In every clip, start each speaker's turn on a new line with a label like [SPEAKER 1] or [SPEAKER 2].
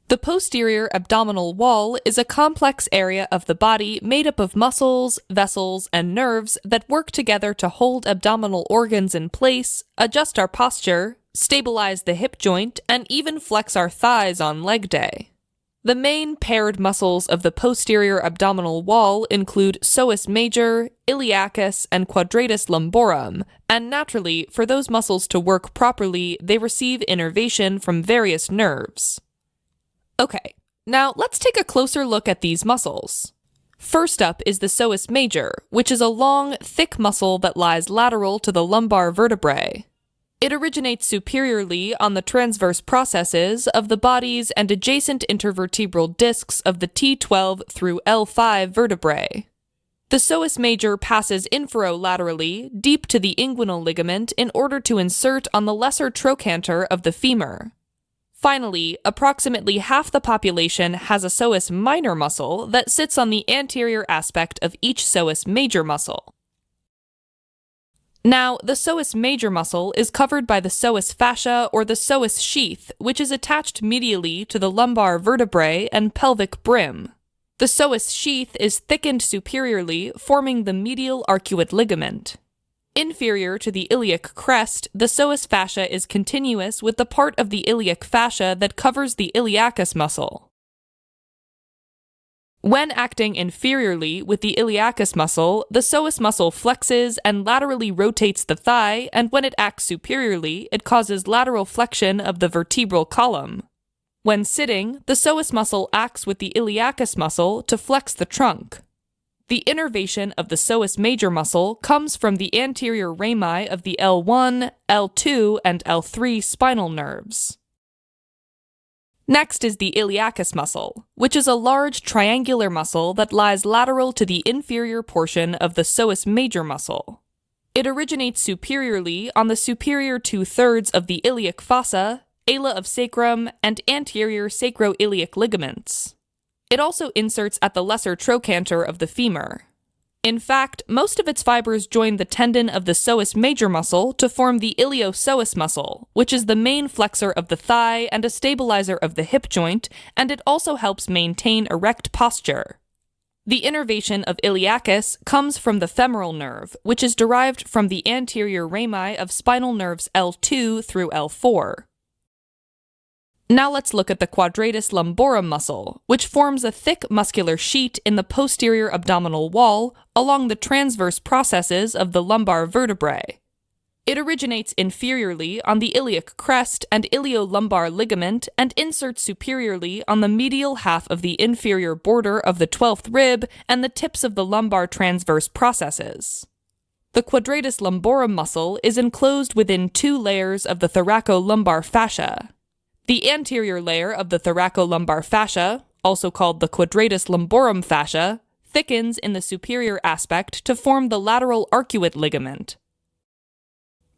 [SPEAKER 1] The posterior abdominal wall is a complex area of the body made up of muscles, vessels, and nerves that work together to hold abdominal organs in place, adjust our posture, stabilize the hip joint, and even flex our thighs on leg day. The main paired muscles of the posterior abdominal wall include psoas major, iliacus, and quadratus lumborum, and naturally, for those muscles to work properly, they receive innervation from various nerves. Okay, now let's take a closer look at these muscles. First up is the psoas major, which is a long, thick muscle that lies lateral to the lumbar vertebrae. It originates superiorly on the transverse processes of the bodies and adjacent intervertebral discs of the T12 through L5 vertebrae. The psoas major passes inferolaterally, deep to the inguinal ligament in order to insert on the lesser trochanter of the femur. Finally, approximately half the population has a psoas minor muscle that sits on the anterior aspect of each psoas major muscle. Now, the psoas major muscle is covered by the psoas fascia or the psoas sheath, which is attached medially to the lumbar vertebrae and pelvic brim. The psoas sheath is thickened superiorly, forming the medial arcuate ligament. Inferior to the iliac crest, the psoas fascia is continuous with the part of the iliac fascia that covers the iliacus muscle. When acting inferiorly with the iliacus muscle, the psoas muscle flexes and laterally rotates the thigh, and when it acts superiorly, it causes lateral flexion of the vertebral column. When sitting, the psoas muscle acts with the iliacus muscle to flex the trunk. The innervation of the psoas major muscle comes from the anterior rami of the L1, L2, and L3 spinal nerves. Next is the iliacus muscle, which is a large triangular muscle that lies lateral to the inferior portion of the psoas major muscle. It originates superiorly on the superior 2/3 of the iliac fossa, ala of sacrum, and anterior sacroiliac ligaments. It also inserts at the lesser trochanter of the femur. In fact, most of its fibers join the tendon of the psoas major muscle to form the iliopsoas muscle, which is the main flexor of the thigh and a stabilizer of the hip joint, and it also helps maintain erect posture. The innervation of iliacus comes from the femoral nerve, which is derived from the anterior rami of spinal nerves L2 through L4. Now let's look at the quadratus lumborum muscle, which forms a thick muscular sheet in the posterior abdominal wall along the transverse processes of the lumbar vertebrae. It originates inferiorly on the iliac crest and iliolumbar ligament and inserts superiorly on the medial half of the inferior border of the 12th rib and the tips of the lumbar transverse processes. The quadratus lumborum muscle is enclosed within 2 layers of the thoracolumbar fascia. The anterior layer of the thoracolumbar fascia, also called the quadratus lumborum fascia, thickens in the superior aspect to form the lateral arcuate ligament.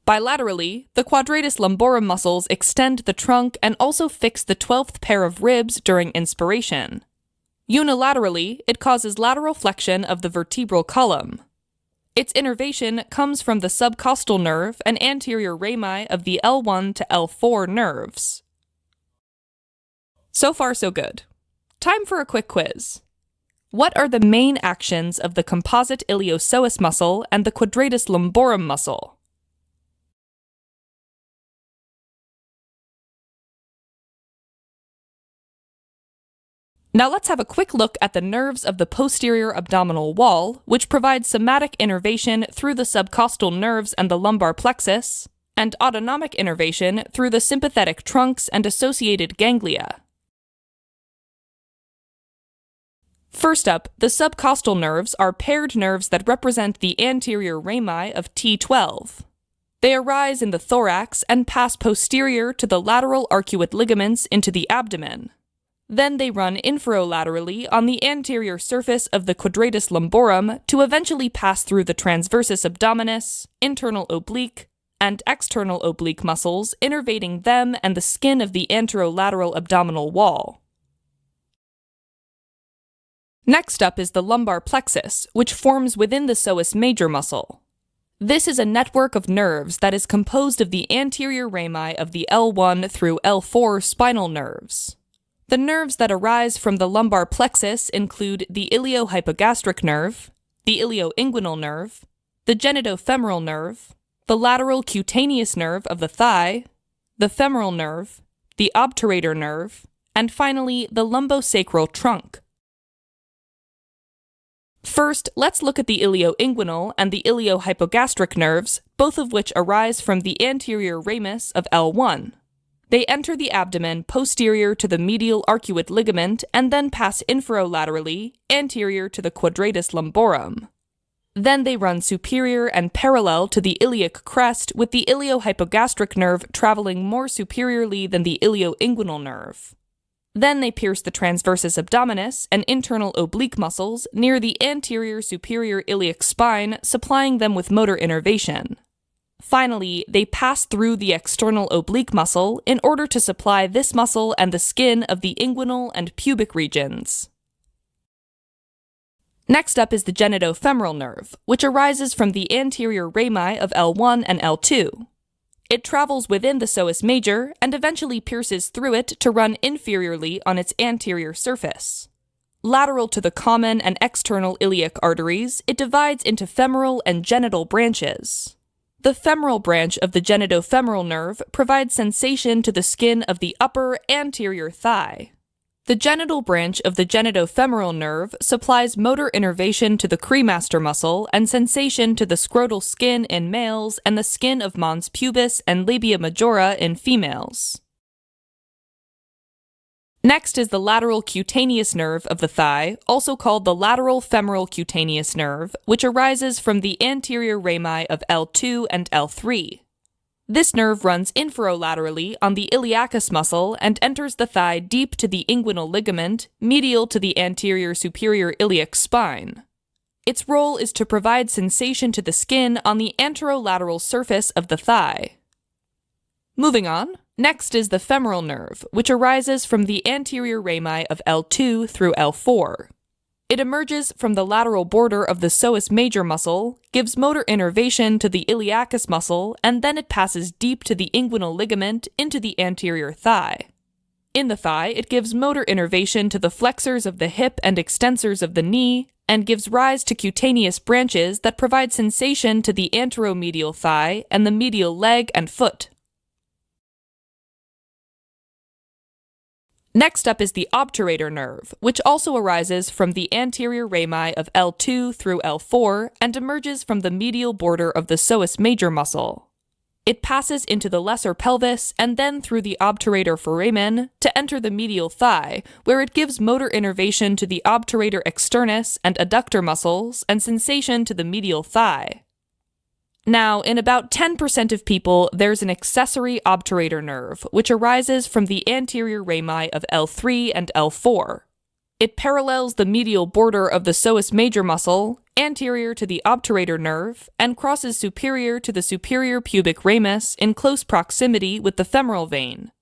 [SPEAKER 1] Bilaterally, the quadratus lumborum muscles extend the trunk and also fix the 12th pair of ribs during inspiration. Unilaterally, it causes lateral flexion of the vertebral column. Its innervation comes from the subcostal nerve and anterior rami of the L1 to L4 nerves. So far, so good. Time for a quick quiz. What are the main actions of the composite iliopsoas muscle and the quadratus lumborum muscle? Now let's have a quick look at the nerves of the posterior abdominal wall, which provide somatic innervation through the subcostal nerves and the lumbar plexus, and autonomic innervation through the sympathetic trunks and associated ganglia. First up, the subcostal nerves are paired nerves that represent the anterior rami of T12. They arise in the thorax and pass posterior to the lateral arcuate ligaments into the abdomen. Then they run inferolaterally on the anterior surface of the quadratus lumborum to eventually pass through the transversus abdominis, internal oblique, and external oblique muscles, innervating them and the skin of the anterolateral abdominal wall. Next up is the lumbar plexus, which forms within the psoas major muscle. This is a network of nerves that is composed of the anterior rami of the L1 through L4 spinal nerves. The nerves that arise from the lumbar plexus include the iliohypogastric nerve, the ilioinguinal nerve, the genitofemoral nerve, the lateral cutaneous nerve of the thigh, the femoral nerve, the obturator nerve, and finally the lumbosacral trunk. First, let's look at the ilioinguinal and the iliohypogastric nerves, both of which arise from the anterior ramus of L1. They enter the abdomen posterior to the medial arcuate ligament and then pass inferolaterally, anterior to the quadratus lumborum. Then they run superior and parallel to the iliac crest, with the iliohypogastric nerve traveling more superiorly than the ilioinguinal nerve. Then they pierce the transversus abdominis and internal oblique muscles near the anterior superior iliac spine, supplying them with motor innervation. Finally, they pass through the external oblique muscle in order to supply this muscle and the skin of the inguinal and pubic regions. Next up is the genitofemoral nerve, which arises from the anterior rami of L1 and L2. It travels within the psoas major and eventually pierces through it to run inferiorly on its anterior surface. Lateral to the common and external iliac arteries, it divides into femoral and genital branches. The femoral branch of the genitofemoral nerve provides sensation to the skin of the upper anterior thigh. The genital branch of the genitofemoral nerve supplies motor innervation to the cremaster muscle and sensation to the scrotal skin in males and the skin of mons pubis and labia majora in females. Next is the lateral cutaneous nerve of the thigh, also called the lateral femoral cutaneous nerve, which arises from the anterior rami of L2 and L3. This nerve runs inferolaterally on the iliacus muscle and enters the thigh deep to the inguinal ligament, medial to the anterior superior iliac spine. Its role is to provide sensation to the skin on the anterolateral surface of the thigh. Moving on, next is the femoral nerve, which arises from the anterior rami of L2 through L4. It emerges from the lateral border of the psoas major muscle, gives motor innervation to the iliacus muscle, and then it passes deep to the inguinal ligament into the anterior thigh. In the thigh, it gives motor innervation to the flexors of the hip and extensors of the knee, and gives rise to cutaneous branches that provide sensation to the anteromedial thigh and the medial leg and foot. Next up is the obturator nerve, which also arises from the anterior rami of L2 through L4 and emerges from the medial border of the psoas major muscle. It passes into the lesser pelvis and then through the obturator foramen to enter the medial thigh, where it gives motor innervation to the obturator externus and adductor muscles and sensation to the medial thigh. Now, in about 10% of people, there's an accessory obturator nerve, which arises from the anterior rami of L3 and L4. It parallels the medial border of the psoas major muscle, anterior to the obturator nerve, and crosses superior to the superior pubic ramus in close proximity with the femoral vein.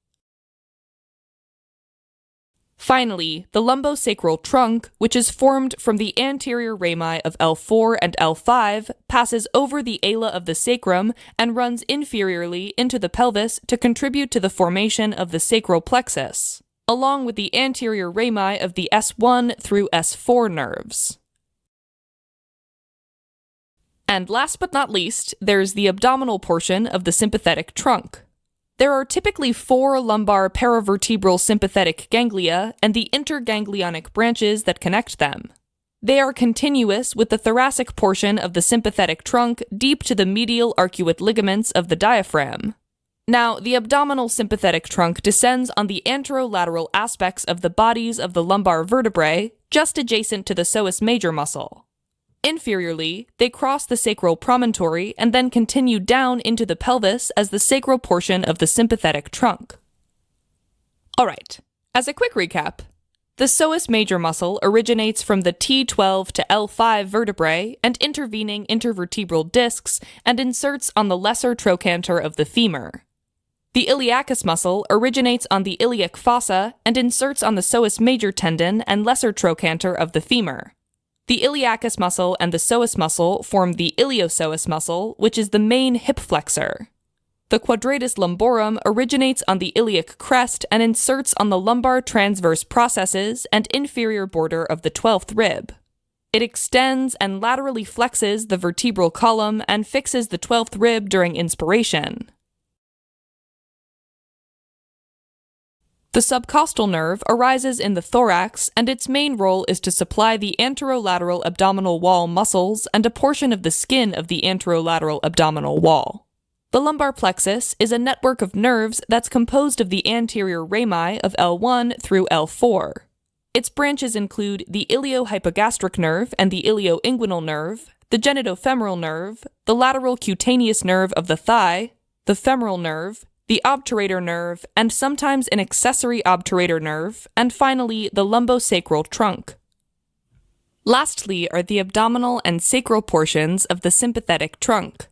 [SPEAKER 1] Finally, the lumbosacral trunk, which is formed from the anterior rami of L4 and L5, passes over the ala of the sacrum and runs inferiorly into the pelvis to contribute to the formation of the sacral plexus, along with the anterior rami of the S1 through S4 nerves. And last but not least, there's the abdominal portion of the sympathetic trunk. There are typically 4 lumbar paravertebral sympathetic ganglia and the interganglionic branches that connect them. They are continuous with the thoracic portion of the sympathetic trunk deep to the medial arcuate ligaments of the diaphragm. Now, the abdominal sympathetic trunk descends on the anterolateral aspects of the bodies of the lumbar vertebrae, just adjacent to the psoas major muscle. Inferiorly, they cross the sacral promontory and then continue down into the pelvis as the sacral portion of the sympathetic trunk. Alright, as a quick recap, the psoas major muscle originates from the T12 to L5 vertebrae and intervening intervertebral discs and inserts on the lesser trochanter of the femur. The iliacus muscle originates on the iliac fossa and inserts on the psoas major tendon and lesser trochanter of the femur. The iliacus muscle and the psoas muscle form the iliopsoas muscle, which is the main hip flexor. The quadratus lumborum originates on the iliac crest and inserts on the lumbar transverse processes and inferior border of the 12th rib. It extends and laterally flexes the vertebral column and fixes the 12th rib during inspiration. The subcostal nerve arises in the thorax, and its main role is to supply the anterolateral abdominal wall muscles and a portion of the skin of the anterolateral abdominal wall. The lumbar plexus is a network of nerves that's composed of the anterior rami of L1 through L4. Its branches include the iliohypogastric nerve and the ilioinguinal nerve, the genitofemoral nerve, the lateral cutaneous nerve of the thigh, the femoral nerve, the obturator nerve, and sometimes an accessory obturator nerve, and finally the lumbosacral trunk. Lastly are the abdominal and sacral portions of the sympathetic trunk.